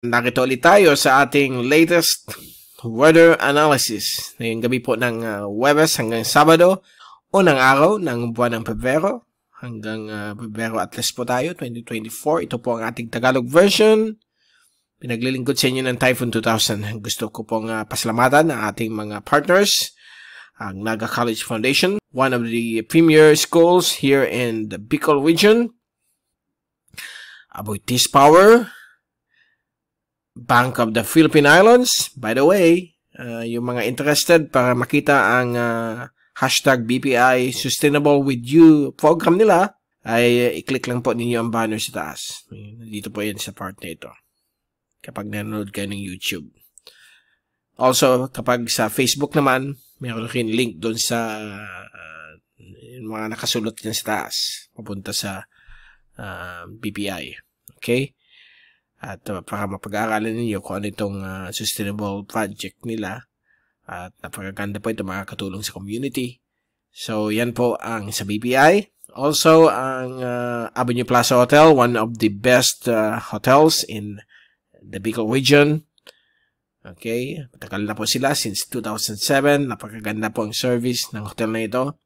Narito ulit tayo sa ating latest weather analysis. Ngayong gabi po ng Huwebes hanggang Sabado, unang araw ng buwan ng Pebrero. Hanggang Pebrero at least po tayo, 2024. Ito po ang ating Tagalog version. Pinaglilingkod sa inyo ng Typhoon 2000. Gusto ko pong pasalamatan ang ating mga partners. Ang Naga College Foundation, one of the premier schools here in the Bicol region. Aboitiz Power, Bank of the Philippine Islands. By the way, yung mga interested para makita ang hashtag BPI Sustainable With You program nila, ay i-click lang po ninyo ang banner sa taas. Dito po yan sa part na ito. Kapag nanonood kayo ng YouTube. Also, kapag sa Facebook naman, meron rin link doon sa mga nakasulot dyan sa taas. Papunta sa BPI. Okay? At para mapag-aaralan ninyo kung ano itong sustainable project nila. At napakaganda po ito, makakatulong sa community. So, yan po ang sa BPI. Also, ang Avenue Plaza Hotel, one of the best hotels in the Bicol region. Okay, matagal na po sila since 2007. Napakaganda po ang service ng hotel na ito.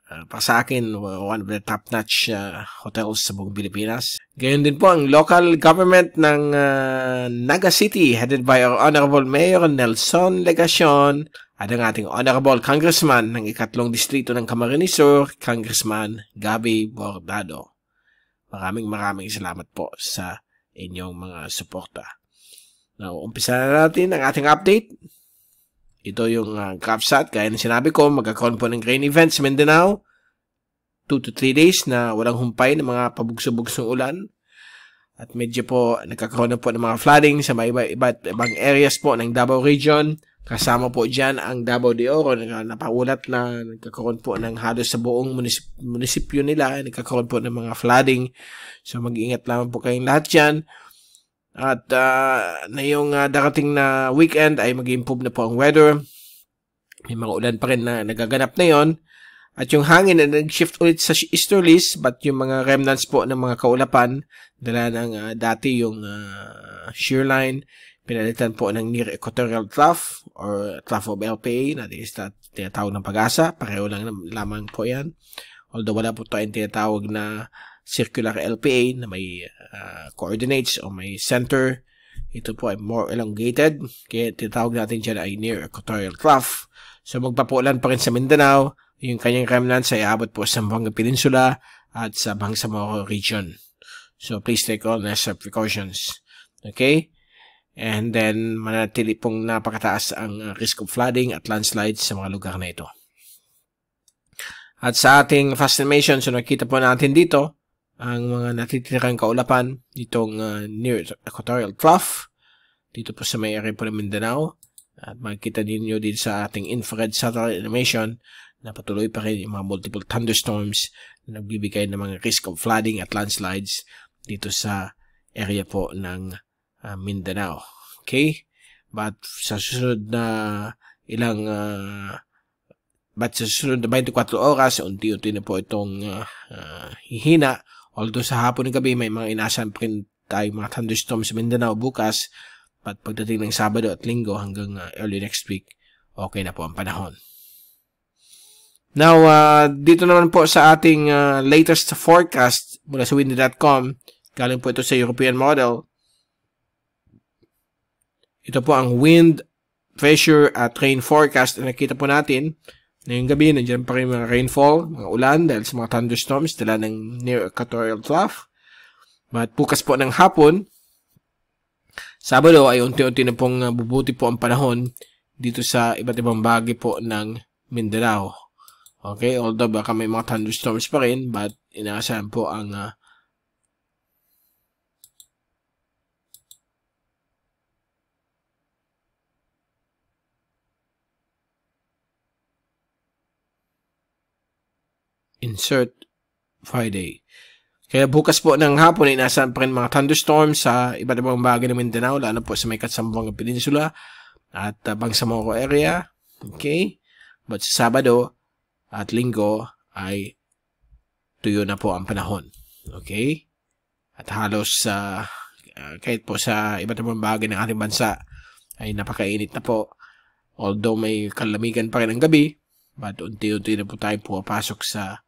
Para sa akin, one of the top-notch hotels sa buong Pilipinas. Gayon din po ang local government ng Naga City, headed by our Honorable Mayor Nelson Legacion at ang ating Honorable Congressman ng ikatlong distrito ng Camarines Sur, Congressman Gabby Bordado. Maraming salamat po sa inyong mga suporta. Now, umpisa na natin ang ating update. Ito yung GovSat. Gaya ng sinabi ko, magkakaroon po ng rain event sa Mindanao. 2 to 3 days na walang humpay ng mga pabugso-bugsong ulan. At medyo po nagkakaroon na po ng mga flooding sa mga iba't ibang areas po ng Davao Region. Kasama po dyan ang Davao de Oro. Napaulat na nagkakaroon po ng halos sa buong munisipyo nila. Nagkakaroon po ng mga flooding. So mag-iingat lamang po kayong lahat dyan. At na yung darating na weekend ay mag-improve na po ang weather. May mga ulan pa rin na nagaganap na yon. At yung hangin na nag-shift ulit sa easterlies, but yung mga remnants po ng mga kaulapan, dala ng dati yung shear line, pinalitan po ng near equatorial trough or trough of LPA, na tinatawag ng Pag-asa. Pareho lang lamang po yan. Although wala po tayong tinatawag na circular LPA na may coordinates o may center. Ito po ay more elongated. Kaya tinatawag natin dyan ay near equatorial trough. So magpapulan pa rin sa Mindanao. Yung kanyang remnants ay abot po sa Zamboanga Peninsula at sa Bangsamoro region. So please take all necessary precautions. Okay? And then manatili pong napakataas ang risk of flooding at landslides sa mga lugar na ito. At sa ating fast animation, so nakita po natin dito ang mga natitirang kaulapan ditong near equatorial trough dito po sa may area po ng Mindanao. At makikita ninyo dito sa ating infrared satellite animation na patuloy pa rin yung mga multiple thunderstorms na nagbibigay ng mga risk of flooding at landslides dito sa area po ng Mindanao. Okay? But sa susunod na sa susunod na 24 oras, unti-unti na po itong hihina. Although sa hapon ng gabi, may mga inasahan pa rin tayo mga thunderstorms sa Mindanao bukas. But pagdating ng Sabado at Linggo hanggang early next week, okay na po ang panahon. Now, dito naman po sa ating latest forecast mula sa windy.com, galing po ito sa European model. Ito po ang wind, pressure at rain forecast na nakita po natin. Ngayong gabi, nandiyan pa rin mga rainfall, mga ulan dahil sa mga thunderstorms dala ng near equatorial trough. But bukas po ng hapon, Sabado ay unti-unti na pong bubuti po ang panahon dito sa iba't ibang bahagi po ng Mindanao. Okay, although baka may mga thunderstorms pa rin, but inaasahan po ang insert Friday. Kaya bukas po ng hapon ay inaasahan pa rin mga thunderstorms sa iba't ibang bahagi ng Mindanao, lalo po sa may Zamboanga Peninsula at Bangsamoro area. Okay? But sa Sabado at Linggo ay tuyo na po ang panahon. Okay? At halos kahit po sa iba't ibang bagay ng ating bansa ay napakainit na po. Although may kalamigan pa rin ang gabi, but unti-unti na po tayo pumapasok sa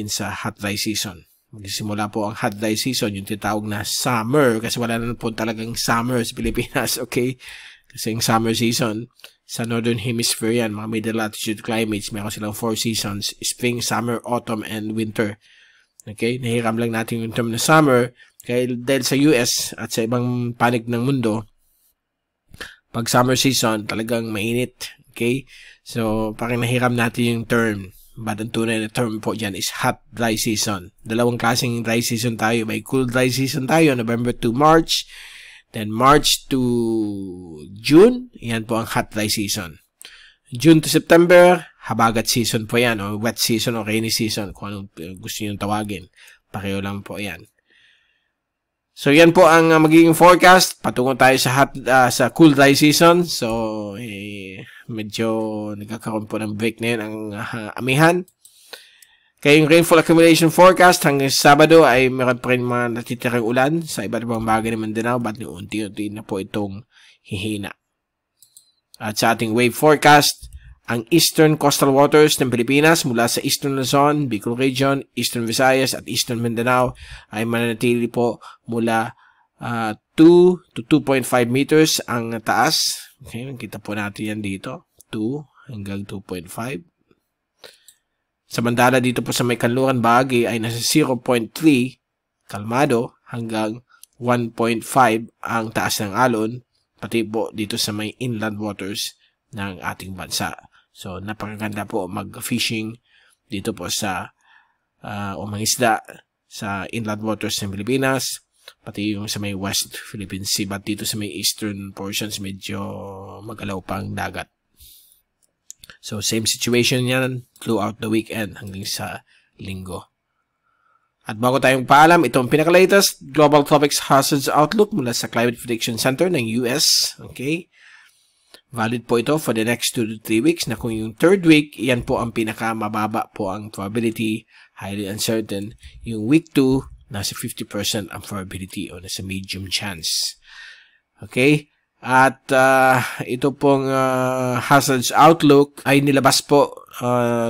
sa hot dry season. Magsisimula po ang hot dry season, yung tinatawag na summer, kasi wala na po talagang summer sa Pilipinas, okay? Kasi yung summer season, sa Northern Hemisphere yan, mga middle latitude climates, meron silang 4 seasons, spring, summer, autumn, and winter. Okay? Nahiram lang natin yung term na summer, dahil sa US at sa ibang panig ng mundo, pag summer season, talagang mainit. Okay? So, parang nahiram natin yung term. But ang tunay na term po dyan is hot dry season. Dalawang klaseng dry season tayo. May cool dry season tayo, November to March. Then March to June, yan po ang hot dry season. June to September, habagat season po yan, o wet season o rainy season, kung anong gusto nyo tawagin. Pareho lang po yan. So yan po ang magiging forecast. Patungo tayo sa sa cool dry season. So medyo nagkakaroon po ng break na yun ang amihan. Kaya yung rainfall accumulation forecast hanggang Sabado ay meron pa rin mga natitirang ulan sa iba't ibang bagay ng Mindanao, but unti-unti na po itong hihina. At sa ating wave forecast, ang eastern coastal waters ng Pilipinas mula sa Eastern Luzon, Bicol Region, Eastern Visayas at Eastern Mindanao ay mananatili po mula 2 to 2.5 meters ang taas. Okay, kita po natin yan dito. 2 hanggang 2.5. Samantala dito po sa may kanluran bahagi ay nasa 0.3 kalmado hanggang 1.5 ang taas ng alon, pati po dito sa may inland waters ng ating bansa. So napakaganda po mag-fishing dito po sa mangisda sa inland waters ng Pilipinas, pati yung sa may West Philippine Sea, but dito sa may eastern portions medyo magalaw pang dagat. So, same situation yan throughout the weekend hanggang sa linggo. At bago tayong paalam, itong pinaka-latest Global Tropics Hazards Outlook mula sa Climate Prediction Center ng US. Okay? Valid po ito for the next 2 to 3 weeks na kung yung third week, yan po ang pinaka-mababa po ang probability, highly uncertain. Yung week 2, nasa 50% ang probability o nasa medium chance. Okay? At ito pong hazards outlook ay nilabas po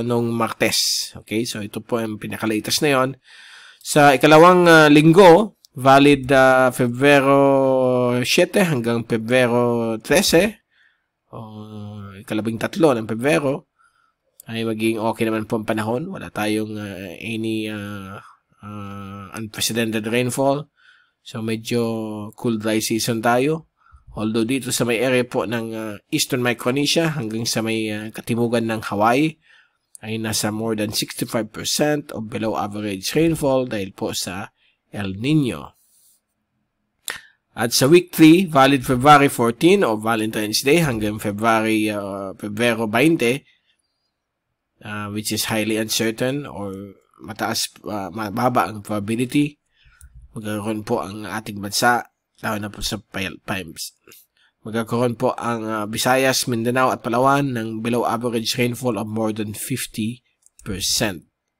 nung Martes. Okay, so ito po ang pinaka-latest na yon. Sa ikalawang linggo, valid Pebrero 7 hanggang Pebrero 13, ikalabing tatlo ng Pebrero, ay magiging okay naman po ang panahon. Wala tayong any unprecedented rainfall. So medyo cool dry season tayo. Although dito sa may area po ng Eastern Micronesia hanggang sa may katimugan ng Hawaii ay nasa more than 65% of below average rainfall dahil po sa El Nino. At sa week 3, valid February 14 o Valentine's Day hanggang Pebrero 20, which is highly uncertain or mababa ang probability. Magkakaroon po ang ating bansa, lalo na po sa Pipes. Magkakaroon po ang Visayas, Mindanao at Palawan ng below average rainfall of more than 50%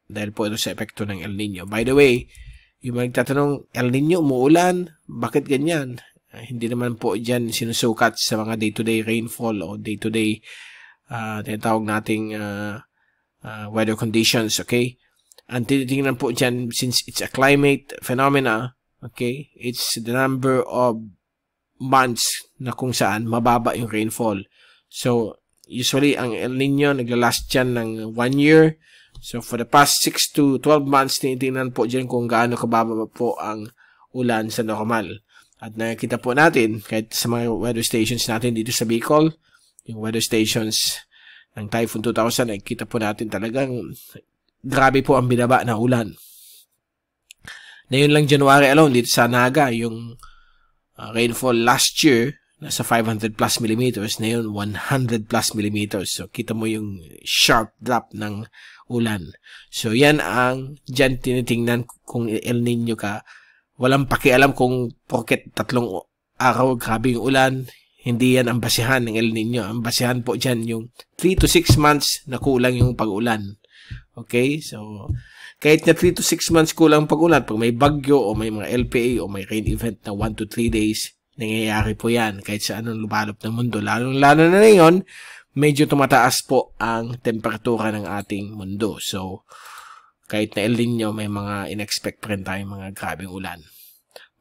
dahil po ito sa epekto ng El Nino. By the way, yung magtatanong, El Nino umuulan, bakit ganyan? Hindi naman po dyan sinusukat sa mga day-to-day rainfall o day-to-day tinatawag nating weather conditions, okay? Ang tinitingnan po dyan, since it's a climate phenomena, okay, it's the number of months na kung saan mababa yung rainfall. So, usually, ang El Nino naglalast dyan ng 1 year. So, for the past 6 to 12 months, tinitingnan po dyan kung gaano kababa po ang ulan sa normal. At nakikita po natin, kahit sa mga weather stations natin dito sa Bicol, yung weather stations ng Typhoon 2000, nakikita po natin talagang grabe po ang binaba na ulan. Ngayon lang January alone dito sa Naga, yung rainfall last year nasa 500 plus millimeters, ngayon 100 plus millimeters. So kita mo yung sharp drop ng ulan. So yan ang dyan tinitingnan kung El Nino ka. Walang pakialam kung porket 3 araw grabe yung ulan, hindi yan ang basihan ng El Nino. Ang basihan po dyan yung 3 to 6 months na kulang yung pag-ulan. Okay, so Kahit na 3 to 6 months kulang pag-ulan, pag may bagyo o may mga LPA o may rain event na 1 to 3 days, nangyayari po yan kahit sa anong lumalop ng mundo. Lalo na ngayon, medyo tumataas po ang temperatura ng ating mundo. So, kahit na El Nino, may mga in-expect pa rin tayong mga grabing ulan.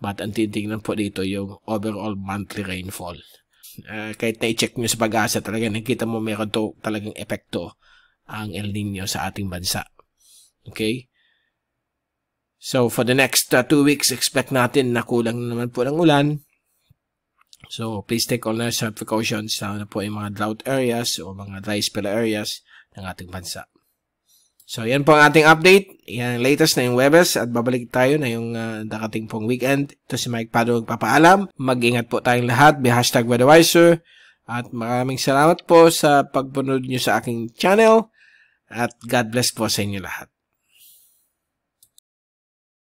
But ang titignan po dito yung overall monthly rainfall. Kahit na i-check nyo sa pag-asa, talaga nakita mo meron to talagang epekto ang El Nino sa ating bansa. Okay? So, for the next 2 weeks, expect natin na kulang naman po ng ulan. So, please take all necessary precautions na po yung mga drought areas o mga dry spell areas ng ating bansa. So, yan po ang ating update. Yan ang latest na yung Webes at babalik tayo na yung darating pong weekend. Ito si Mike Pado magpapaalam. Mag-ingat po tayong lahat. Be #weatherwiser. At maraming salamat po sa pagpunod nyo sa aking channel. At God bless po sa inyo lahat.